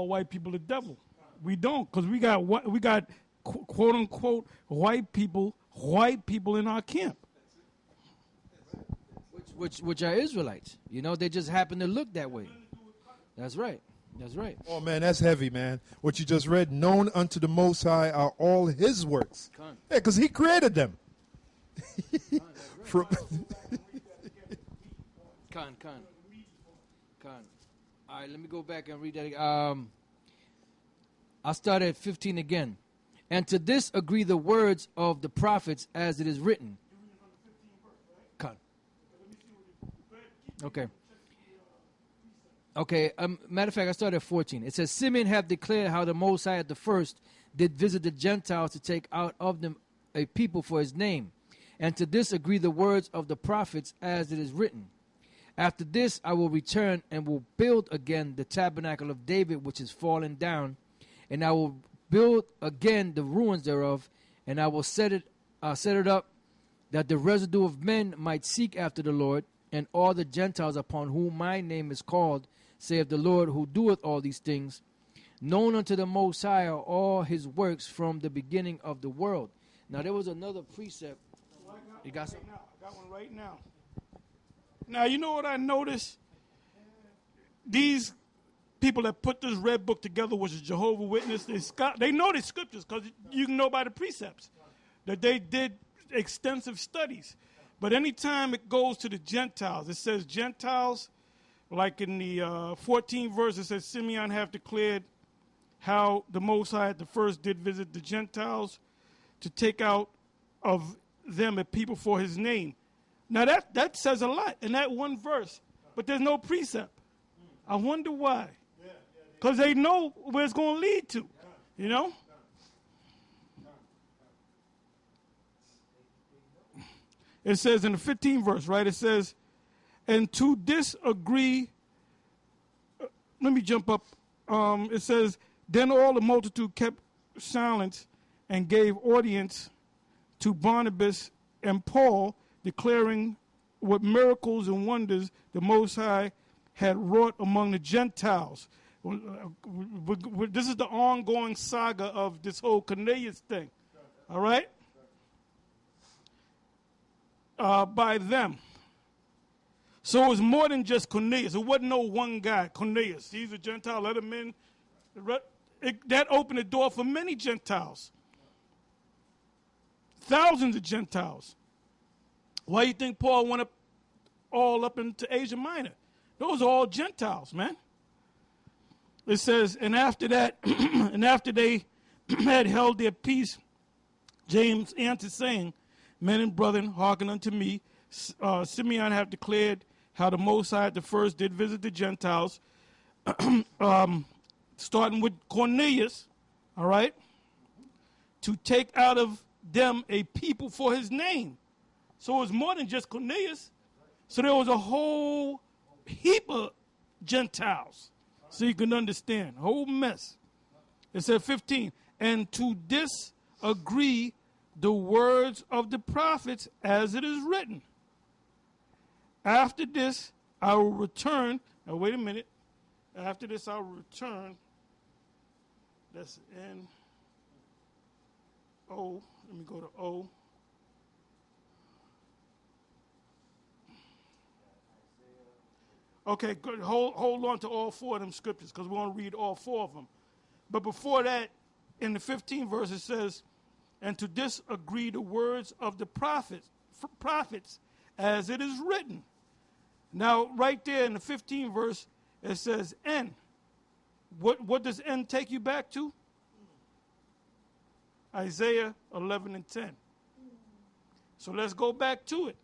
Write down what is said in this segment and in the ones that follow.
all white people the devil. We don't, because we got quote unquote white people in our camp. Which are Israelites. You know, they just happen to look that way. That's right. That's right. Oh, man, that's heavy, man. What you just read, known unto the Most High are all his works. Con. Yeah, because he created them. Con. All right, let me go back and read that again. I'll start at 15 again. And to this agree the words of the prophets as it is written. Con. Okay. Okay, matter of fact, I started at 14. It says, Simeon hath declared how the Most High at the first did visit the Gentiles to take out of them a people for his name. And to this agree the words of the prophets as it is written. After this I will return and will build again the tabernacle of David which is fallen down, and I will build again the ruins thereof, and I will set it up that the residue of men might seek after the Lord, and all the Gentiles upon whom my name is called, saith the Lord, who doeth all these things. Known unto the Most High are all his works from the beginning of the world. Now there was another precept. You got something? I got one right now. Now, you know what I noticed? These people that put this red book together was a Jehovah's Witness. They know the scriptures because you can know by the precepts that they did extensive studies. But anytime it goes to the Gentiles, it says Gentiles, like in the 14th verse, it says, Simeon hath declared how the Most High at the first did visit the Gentiles to take out of them a people for his name. Now that says a lot in that one verse, but there's no precept. I wonder why. Because they know where it's going to lead to, you know? It says in the 15th verse, right? It says, and to disagree, let me jump up. It says, then all the multitude kept silence and gave audience to Barnabas and Paul, declaring what miracles and wonders the Most High had wrought among the Gentiles. This is the ongoing saga of this whole Cornelius thing. All right? By them. So it was more than just Cornelius. It wasn't no one guy, Cornelius. He's a Gentile, let him in. That opened the door for many Gentiles. Thousands of Gentiles. Why do you think Paul went all up into Asia Minor? Those are all Gentiles, man. It says, and after that, and after they had held their peace, James answered, saying, men and brethren, hearken unto me. Simeon hath declared how the Most High at the first did visit the Gentiles, starting with Cornelius, all right, to take out of them a people for his name. So it was more than just Cornelius. So there was a whole heap of Gentiles. So you can understand. A whole mess. It said 15. And to disagree the words of the prophets as it is written. After this, I will return. Now, wait a minute. After this, I will return. That's in O. Let me go to O. Okay, good. Hold on to all four of them scriptures because we want to read all four of them. But before that, in the 15th verse, it says, and to disagree the words of the prophets as it is written. Now, right there in the 15th verse, it says, N. What does N take you back to? Isaiah 11 and 10. So let's go back to it.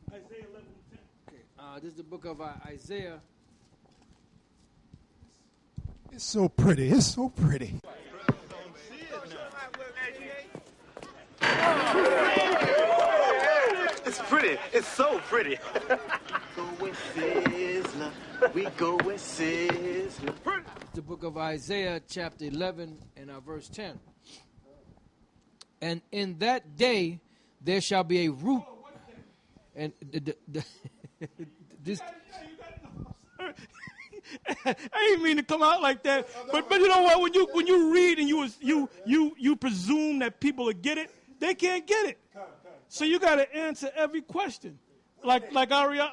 Isaiah 11 and 10. Okay. This is the book of Isaiah. It's so pretty. It's so pretty. It's pretty. It's so pretty. Go with Sizzler. We go with Sizzler. The book of Isaiah, chapter 11, and verse 10. And in that day there shall be a root. And this. I didn't mean to come out like that. But you know what? When you read and you presume that people will get it, they can't get it. So you got to answer every question. Like Ariel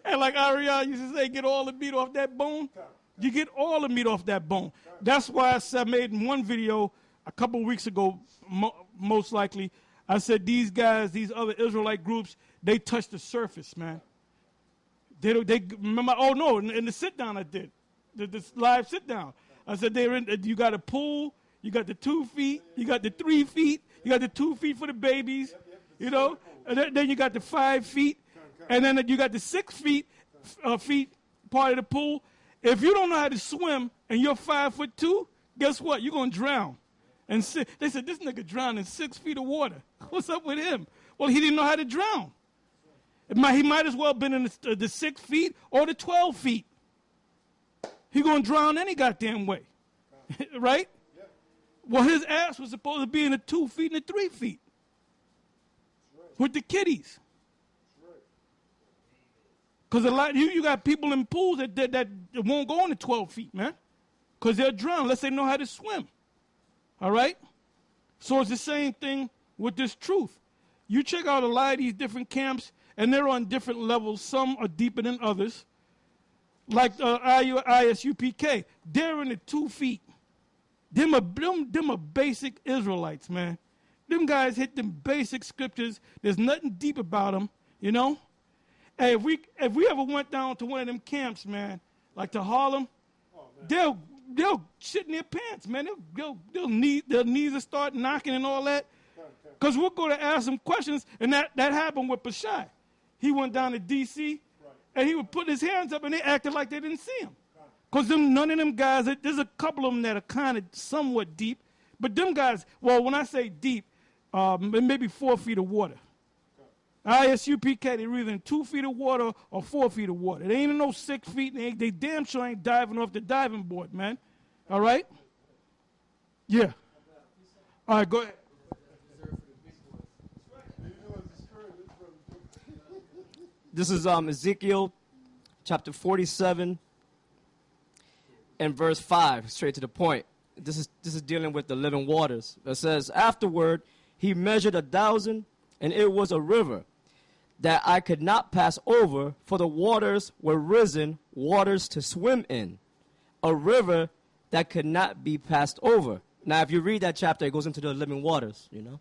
and like Ariel used to say, get all the meat off that bone. You get all the meat off that bone. That's why I made one video a couple of weeks ago, most likely. I said these guys, these other Israelite groups, they touch the surface, man. They remember. Oh no, in the sit down I did, this live sit down. I said you got a pool, you got the 2 feet, you got the 3 feet, you got the 2 feet for the babies, you know. And then you got the 5 feet, and then you got the 6 feet part of the pool. If you don't know how to swim and you're 5'2", guess what? You're gonna drown. And they said this nigga drowned in 6 feet of water. What's up with him? Well, he didn't know how to drown. He might as well have been in the 6 feet or the 12 feet. He gonna drown any goddamn way, right? Well, his ass was supposed to be in the 2 feet and the 3 feet with the kiddies. Because you got people in pools that won't go in the 12 feet, man, because they'll drown unless they know how to swim. All right? So it's the same thing with this truth. You check out a lot of these different camps, and they're on different levels. Some are deeper than others. Like ISUPK, they're in the 2 feet. Them are basic Israelites, man. Them guys hit them basic scriptures. There's nothing deep about them, you know? Hey, if we ever went down to one of them camps, man, like to Harlem, they'll shit in their pants, man. Their knees will start knocking and all that. Because we're going to ask them questions, and that happened with Pashai. He went down to D.C., and he would put his hands up, and they acted like they didn't see him. Because none of them guys, there's a couple of them that are kind of somewhat deep, but them guys, well, when I say deep, maybe 4 feet of water. ISUPK, they're either in 2 feet of water or 4 feet of water. They ain't in no 6 feet, and they damn sure ain't diving off the diving board, man. All right? Yeah. All right, go ahead. This is Ezekiel chapter 47 and verse 5, straight to the point. This is dealing with the living waters. It says, afterward, he measured 1,000, and it was a river that I could not pass over, for the waters were risen, waters to swim in. A river that could not be passed over. Now, if you read that chapter, it goes into the living waters, you know.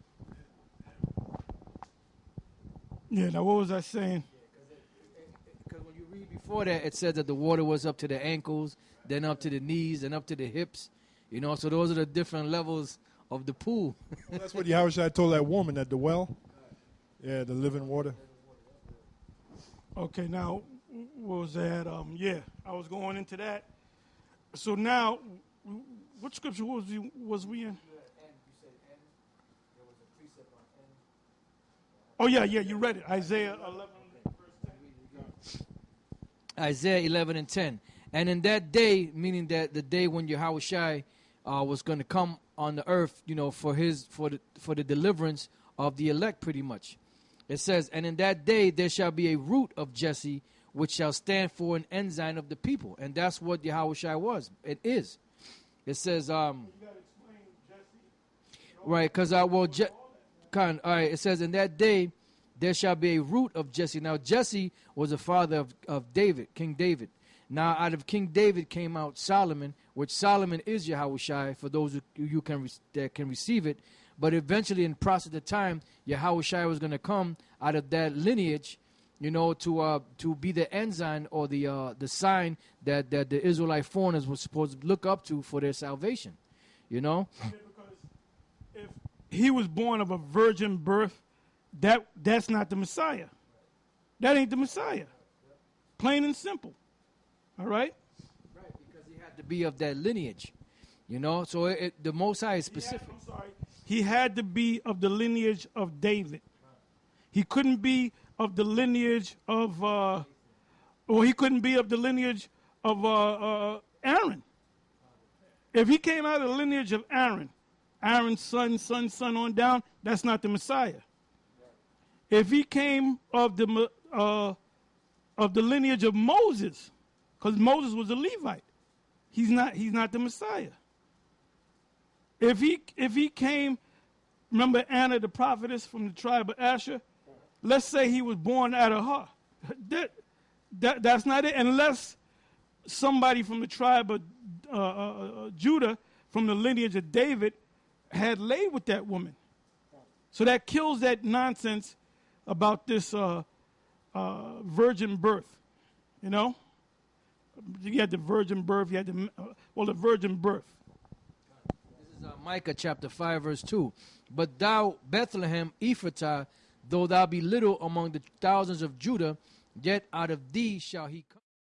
Yeah, now what was I saying? Because when you read before that, it said that the water was up to the ankles, then up to the knees, and up to the hips. You know, so those are the different levels of the pool. Well, that's what Yahushua told that woman at the well. Yeah, the living water. Okay, now, what was that? Yeah, I was going into that. So now, what scripture was we in? Oh, yeah, you read it. Isaiah 11, verse 10. Isaiah 11 and 10. And in that day, meaning that the day when Yahushua was going to come on the earth, you know, for the deliverance of the elect, pretty much. It says, and in that day there shall be a root of Jesse, which shall stand for an ensign of the people. And that's what Yahushua was. It is. It says, right, because all right, it says, in that day there shall be a root of Jesse. Now, Jesse was the father of David, King David. Now, out of King David came out Solomon, which Solomon is Yahushua for those who can receive it. But eventually, in the process of time, Yahushua was going to come out of that lineage, you know, to be the ensign or the sign that the Israelite foreigners were supposed to look up to for their salvation, you know. Yeah, because if he was born of a virgin birth, that's not the Messiah. That ain't the Messiah. Plain and simple. All right? Right, because he had to be of that lineage, you know. So the Most High is specific. I'm sorry. He had to be of the lineage of David. He couldn't be of the lineage of, he couldn't be of the lineage of Aaron. If he came out of the lineage of Aaron's son on down, that's not the Messiah. If he came of the lineage of Moses, because Moses was a Levite. He's not the Messiah. If he came, remember Anna the prophetess from the tribe of Asher? Let's say he was born out of her. That's not it, unless somebody from the tribe of Judah, from the lineage of David, had laid with that woman. So that kills that nonsense about this virgin birth. You know? You had the virgin birth, you had the virgin birth. This is Micah chapter 5, verse 2. But thou, Bethlehem Ephratah, though thou be little among the thousands of Judah, yet out of thee shall he come.